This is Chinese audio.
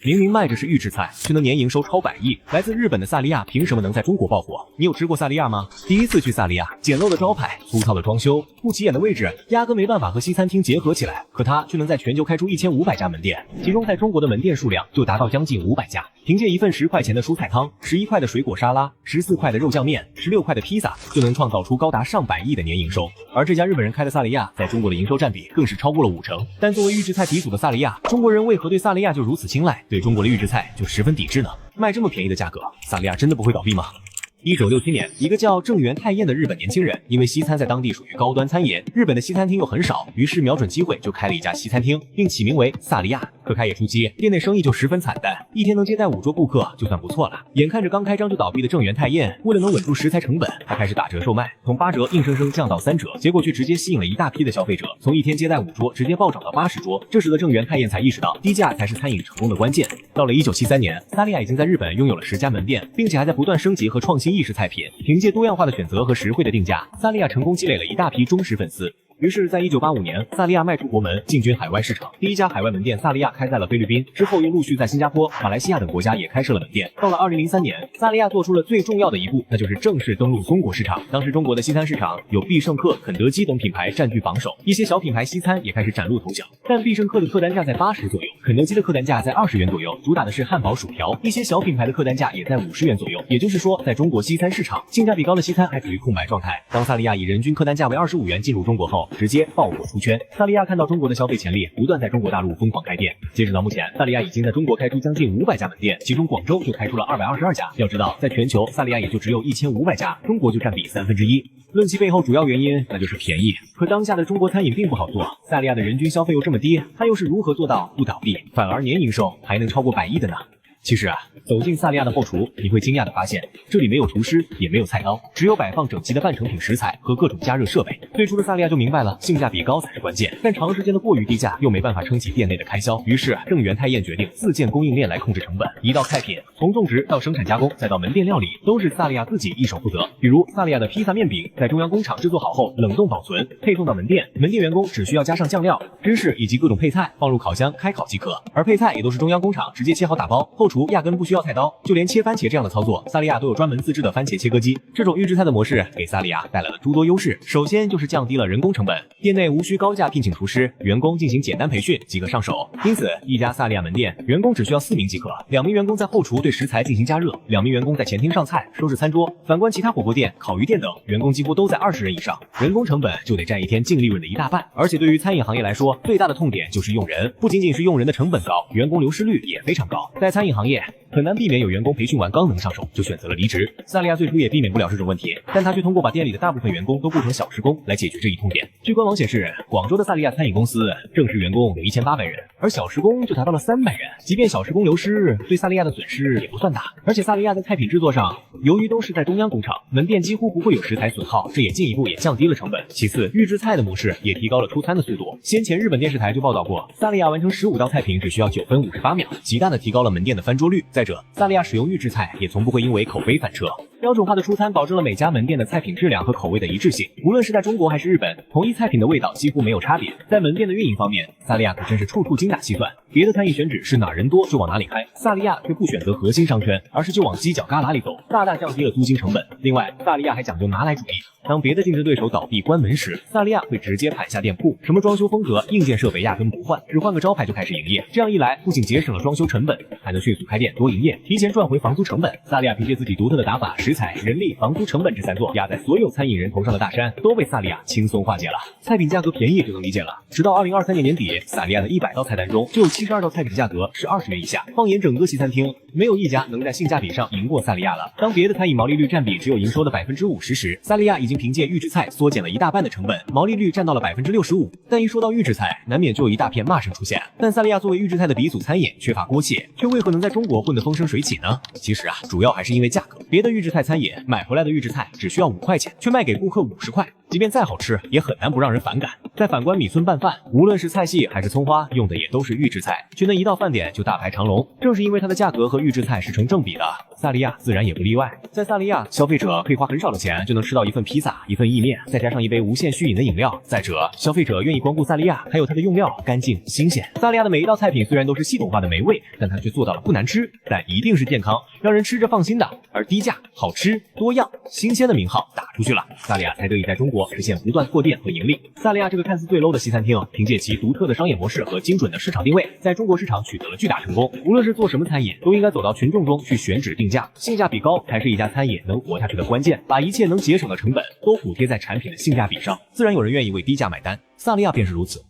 明明賣着是預製菜，卻能年營收超100億。來自日本的薩莉亞憑什麼能在中國爆火？你有吃過薩莉亞嗎？第一次去薩莉亞，簡陋的招牌、粗糙的裝修、不起眼的位置，壓根沒辦法和西餐廳結合起來。可它卻能在全球開出1500家門店，其中在中國的門店數量就達到將近500家。憑借一份10塊錢的蔬菜湯、11塊的水果沙拉、14塊的肉醬麵、16塊的披薩，就能創造出高達上百億的年營收。而這家日本人開的薩莉亞，在中國的營收占比更是超過了50%。但作為預製菜鼻祖的薩莉亞，中國人為何對薩莉亞就如此青睞，對中國的預製菜就十分抵制呢？賣這麼便宜的價格，薩莉亞真的不會倒閉嗎？1967年，一個叫正原太彦的日本年輕人，因為西餐在當地屬於高端餐飲，日本的西餐廳又很少，於是瞄準機會就開了一家西餐廳，並起名為薩莉亞。可開業初期，店內生意就十分慘淡，一天能接待5桌顧客就算不錯了。眼看着剛開張就倒閉的正原太彦，為了能穩住食材成本，他開始打折售賣，從8折硬生生降到3折，結果卻直接吸引了一大批的消費者，從一天接待5桌直接暴漲到80桌。這時的正原太彦才意識到，低價才是餐飲成功的關鍵。到了1973年，薩莉亞已經在日本擁有了10家門店，並且還在不斷升級和創新意式菜品。憑借多樣化的選擇和實惠的定價，薩莉亞成功積累了一大批忠實粉絲。於是，在1985年，薩莉亞邁出國門，進軍海外市場。第一家海外門店薩莉亞開在了菲律賓，之後又陸續在新加坡、馬來西亞等國家也開設了門店。到了2003年，薩莉亞做出了最重要的一步，那就是正式登陸中國市場。當時中國的西餐市場有必勝客、肯德基等品牌占據榜首，一些小品牌西餐也開始崭露頭角。但必勝客的客單價在80左右，肯德基的客單價在20元左右，主打的是漢堡、薯條。一些小品牌的客單價也在50元左右。也就是說，在中國西餐市场，性價比高的西餐還處於空白狀態。當薩莉亞以人均客單價為25元进入中國後，直接爆火出圈。薩莉亞看到中國的消費潛力，不斷在中国大陸瘋狂開店。截止到目前，薩莉亞已經在中國開出將近500家門店，其中廣州就開出了222家。要知道，在全球，薩莉亞也就只有1500家，中國就占比1/3。論其背後主要原因，那就是便宜。可當下的中国餐飲並不好做，薩莉亞的人均消費又這麼低，它又是如何做到不倒閉，反而年營收還能超過100億的呢？其實啊，走進薩莉亞的後廚，你會驚訝地發現，這裡沒有廚師，也沒有菜刀，只有擺放整齊的半成品食材和各種加熱設備。最初的薩莉亞就明白了，性價比高才是關鍵，但長時間的過於低價又沒辦法撐起店內的開銷。于是，正原太彦決定自建供應鏈來控制成本，一道菜品從種植到生產加工，再到門店料理，都是薩莉亞自己一手負責。比如，薩莉亞的披薩麵餅在中央工廠制作好後，冷凍保存，配送到門店，門店員工只需要加上醬料、芝士以及各種配菜，放入烤箱開烤即可。而配菜也都是中央工厂直接切好打包，後廚壓根不需要菜刀，就連切番茄這樣的操作，薩莉亞都有專门自制的番茄切割機。這種預製菜的模式給薩莉亞帶來了諸多優勢。首先就是降低了人工成本，店內無需高價聘請廚師，員工進行簡單培訓即可上手。因此，一家薩莉亞門店員工只需要4名即可，2名員工在後廚對食材進行加熱，2名員工在前廳上菜、收拾餐桌。反觀其他火鍋店、烤魚店等，員工幾乎都在20人以上，人工成本就得占一天净利潤的1大半。而且對於餐飲行業來說，最大的痛點就是用人，不僅僅是用人的成本高，員工流失率也非常高。在餐飲行業，很難避免有员工培訓完刚能上手就選擇了離職。薩莉亞最初也避免不了這種問題，但他卻通過把店裡的大部分員工都雇成小時工來解決這一痛點。據官網顯示，廣州的薩莉亞餐飲公司正式員工有1800人，而小時工就達到了300人。即便小時工流失，對薩莉亞的損失也不算大。而且薩莉亞在菜品制作上，由於都是在中央工厂，門店幾乎不會有食材損耗，這也進一步降低了成本。其次，預製菜的模式也提高了出餐的速度。先前日本電視台就報道過，薩莉亞完成15道菜品只需要9分58秒，極大的提高了門店的翻桌率。再者，薩莉亞使用預製菜也從不會因為口碑翻車。標準化的出餐保證了每家門店的菜品質量和口味的一致性，無論是在中國還是日本，同一菜品的味道幾乎沒有差別。在门店的運營方面，薩莉亞可真是處處精打細算。別的餐飲選址是哪人多就往哪裡開，薩莉亞卻不選擇核心商圈，而是就往犄角旮旯裡走，大大降低了租金成本。另外，薩莉亞還講究拿來主義。當別的競爭對手倒閉關門時，薩莉亞會直接盤下店鋪，什麼裝修風格、硬件設備壓根不換，只換個招牌就開始營業。這樣一來，不僅節省了裝修成本，還能迅速開店多營業，提前賺回房租成本。薩莉亞憑借自己獨特的打法、食材、人力、房租成本這3座壓在所有餐飲人頭上的大山，都被薩莉亞輕鬆化解了。菜品價格便宜就能理解了，直到2023年年底，薩莉亞的100道菜單中就有72道菜品的價格是20元以下。放眼整個西餐廳，沒有一家能在性價比上贏過薩莉亞了。當別的餐飲毛利率占比只有營收的50%時，薩莉亞已經憑借預製菜縮減了1大半的成本，毛利率占到了65%。但一說到預製菜，難免就有一大片罵聲出現。但薩莉亞作為預製菜的鼻祖餐飲，缺乏鍋氣，卻為何能在中國混得風生水起呢？其實啊，主要還是因為價格。別的預製菜餐飲買回來的預製菜只需要5塊錢，卻賣給顧客50塊。即便再好吃，也很難不讓人反感。再反觀米村拌飯，無論是菜系還是蔥花，用的也都是預制菜，卻能一到飯點就大排長龍。正是因為它的價格和預制菜是成正比的，薩莉亞自然也不例外。在薩莉亞，消費者可以花很少的錢就能吃到一份披薩、一份意麵，再加上一杯無限續飲的飲料。再者，消費者願意光顧薩莉亞，還有它的用料乾淨新鮮。薩莉亞的每一道菜品雖然都是系統化的美味，但它卻做到了不難吃，但一定是健康，讓人吃着放心的。而低價、好吃、多樣、新鮮的名號打出去了，薩莉亞才得以在中國實現不斷拓店和盈利。薩莉亞這個看似最 low 的西餐廳，憑借其獨特的商業模式和精準的市場定位，在中國市場取得了巨大成功。無論是做什麼餐飲，都應該走到群眾中去選址定價，性價比高才是一家餐飲能活下去的關鍵。把一切能節省的成本都補貼在產品的性價比上，自然有人願意為低價買單。薩莉亞便是如此。